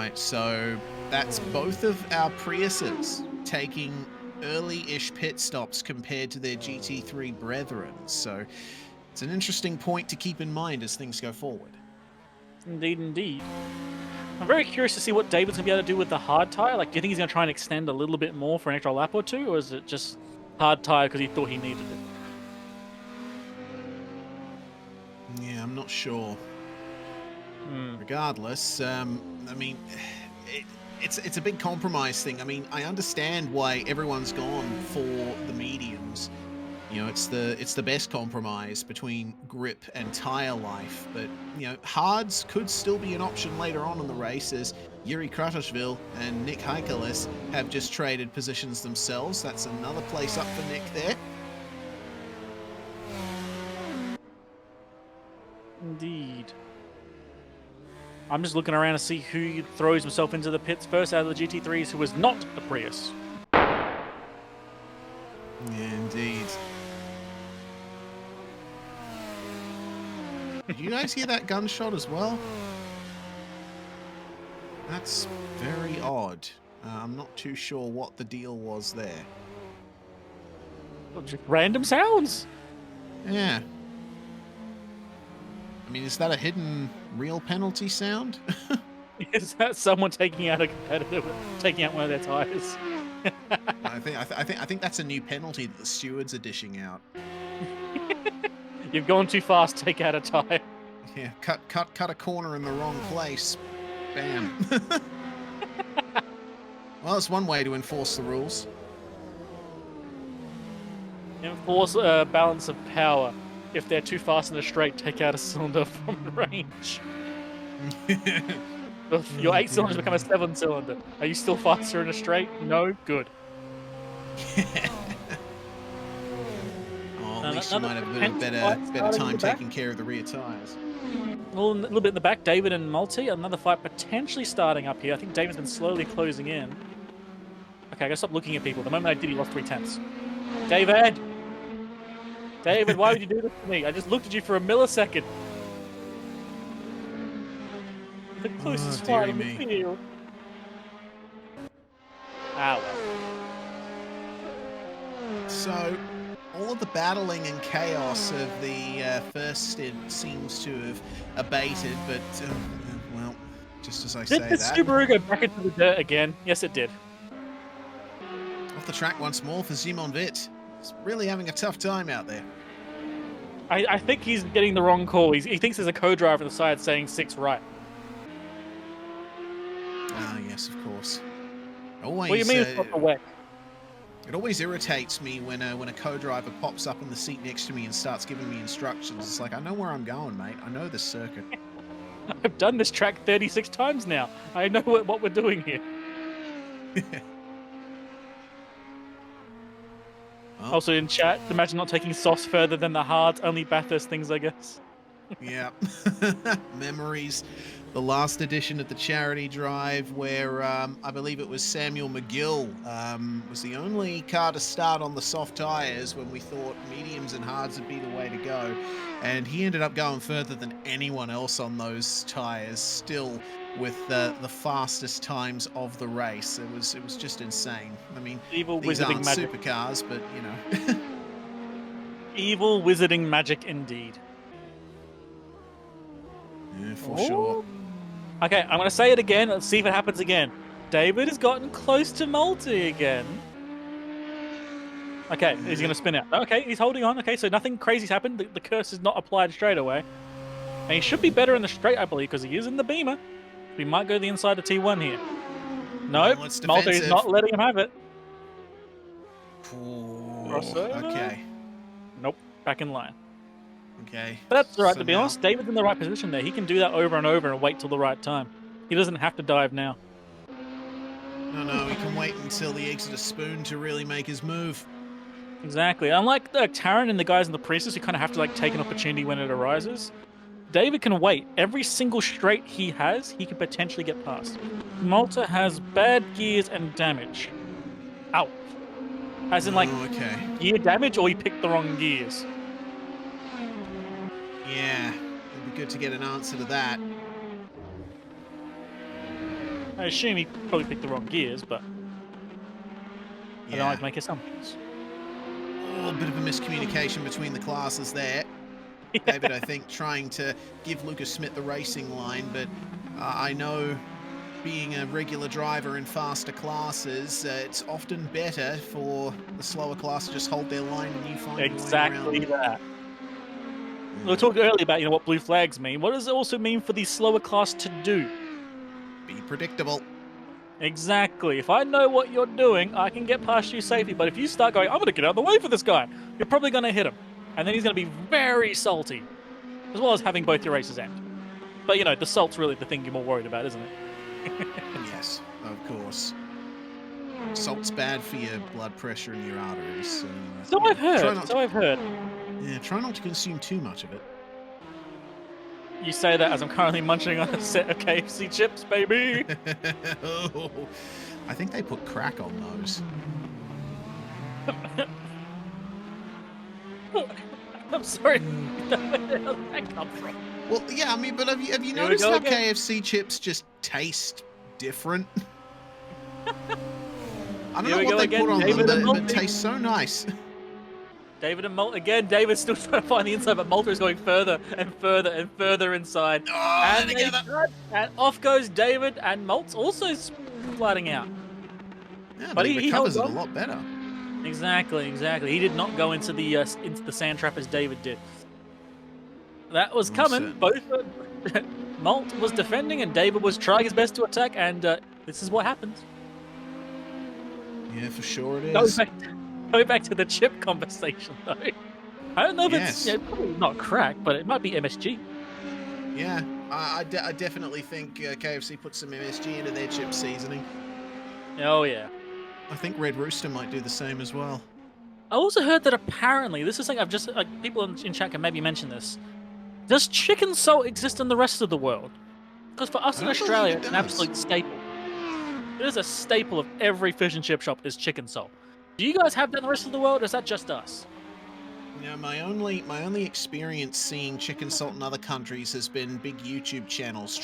Right, so that's both of our Priuses taking early-ish pit stops compared to their GT3 brethren. So it's an interesting point to keep in mind as things go forward. Indeed, indeed. I'm very curious to see what David's gonna be able to do with the hard tire. Like, do you think he's gonna try and extend a little bit more for an extra lap or two, or is it just hard tire because he thought he needed it? Yeah, I'm not sure. Hmm. Regardless, I mean, it, it's a big compromise thing. I mean, I understand why everyone's gone for the mediums. You know, it's the best compromise between grip and tire life. But you know, hards could still be an option later on in the race, as Yuri Kratashvili and Nick Heikelis have just traded positions themselves. That's another place up for Nick there. Indeed. I'm just looking around to see who throws himself into the pits first out of the GT3s who is not a Prius. Yeah, indeed. Did you guys hear that gunshot as well? That's very odd. I'm not too sure what the deal was there. Just random sounds. Yeah. I mean, is that a hidden real penalty sound? Is that someone taking out a competitor, taking out one of their tires? I think that's a new penalty that the stewards are dishing out. You've gone too fast. Take out a tire. Yeah, cut a corner in the wrong place. Bam. Well, that's one way to enforce the rules. Enforce a balance of power. If they're too fast in a straight, take out a cylinder from range. Your 8 cylinders become a 7 cylinder. Are you still faster in a straight? No? Good. Oh, at least you Another might have a bit of potential fight better starting in time the back. taking care of the rear tires. A little bit in the back, David and Multi. Another fight potentially starting up here. I think David's been slowly closing in. Okay, I gotta stop looking at people. The moment I did, he lost 3/10. David! David, why would you do this to me? I just looked at you for a millisecond. The closest fight dearie on the me. field. Ah, well. So, all of the battling and chaos of the first stint seems to have abated, but, well, just as I Did say the that, Subaru go back into the dirt again? Yes, it did. off the track once more for Simon Witt. He's really having a tough time out there. I think he's getting the wrong call. He thinks there's a co-driver on the side saying 6 right. Ah, yes, of course. What do you Always, mean it's not the wet? it always irritates me when a co-driver pops up in the seat next to me and starts giving me instructions. It's like, I know where I'm going, mate. I know this circuit. I've done this track 36 times now. I know what we're doing here. Well, Also in chat, imagine not taking softs further than the hards, only Bathurst things, I guess. yeah. Memories. The last edition of the charity drive where I believe it was Samuel McGill was the only car to start on the soft tyres when we thought mediums and hards would be the way to go. And he ended up going further than anyone else on those tyres, still with the fastest times of the race. It was just insane. I mean, Evil these wizarding aren't magic. supercars, but, you know. Evil wizarding magic indeed. Yeah, for sure. Okay, I'm gonna say it again. Let's see if it happens again. David has gotten close to multi again. Okay, he's gonna spin out. Okay, he's holding on. Okay, so nothing crazy's happened. The curse is not applied straight away. And he should be better in the straight, I believe, because he is in the Beamer. We might go the inside of T1 here. Nope, Well, it's Multi is defensive. not letting him have it. Oh, okay. Nope, back in line. Okay. But that's alright, So to be now- honest. David's in the right position there. He can do that over and over and wait till the right time. He doesn't have to dive now. No, he can wait until the Exeter Spoon to really make his move. Exactly. Unlike Taron and the guys in the Priestess who kind of have to like take an opportunity when it arises, David can wait. Every single straight he has, he can potentially get past. Malta has bad gears and damage. Ow. As in like okay. gear damage, or he picked the wrong gears. Yeah, it'd be good to get an answer to that. I assume he probably picked the wrong gears, but I don't like Yeah. to make assumptions. Oh, a bit of a miscommunication between the classes there. David, I think, trying to give Lucas Smith the racing line, but I know being a regular driver in faster classes, it's often better for the slower class to just hold their line and you find your way Exactly around. that. We were Yeah. talking earlier about what blue flags mean. What does it also mean for the slower class to do? Be predictable. Exactly. If I know what you're doing, I can get past you safely. But if you start going, I'm going to get out of the way for this guy, you're probably going to hit him. And then he's going to be very salty, as well as having both your races end. But, the salt's really the thing you're more worried about, isn't it? Yes, of course. Salt's bad for your blood pressure and your arteries, so So I've try heard. not to. So I've heard. Try not to consume too much of it. You say that as I'm currently munching on a set of KFC chips, baby. Oh, I think they put crack on those. I'm sorry. Where the hell did that come from? Well, yeah, I mean, but have you Here we noticed go how again. KFC chips just taste different? I don't Here know we what go they again. put on them, David and but it Multi. tastes so nice. David and Malt again. David's still trying to find the inside, but Malta is going further and further and further inside. Oh, they're And they together. cut, and off goes David, and Malt's also sliding out. Yeah, but But he he held recovers it a on. lot better. Exactly. He did not go into the sand trap as David did. That was Almost coming. certain. Both Malt was defending, and David was trying his best to attack. And this is what happens. Yeah, for sure it Going is. back, going back to the chip conversation, though. I don't know if it's Yes. probably not crack, but it might be MSG. Yeah, I definitely think KFC put some MSG into their chip seasoning. Oh yeah. I think Red Rooster might do the same as well. I also heard that apparently this is something I've just people in chat can maybe mention this. Does chicken salt exist in the rest of the world? Because for us I in don't believe Australia, it it's an does. absolute staple. It is a staple of every fish and chip shop is chicken salt. Do you guys have that in the rest of the world, or is that just us? My only experience seeing chicken salt in other countries has been big YouTube channels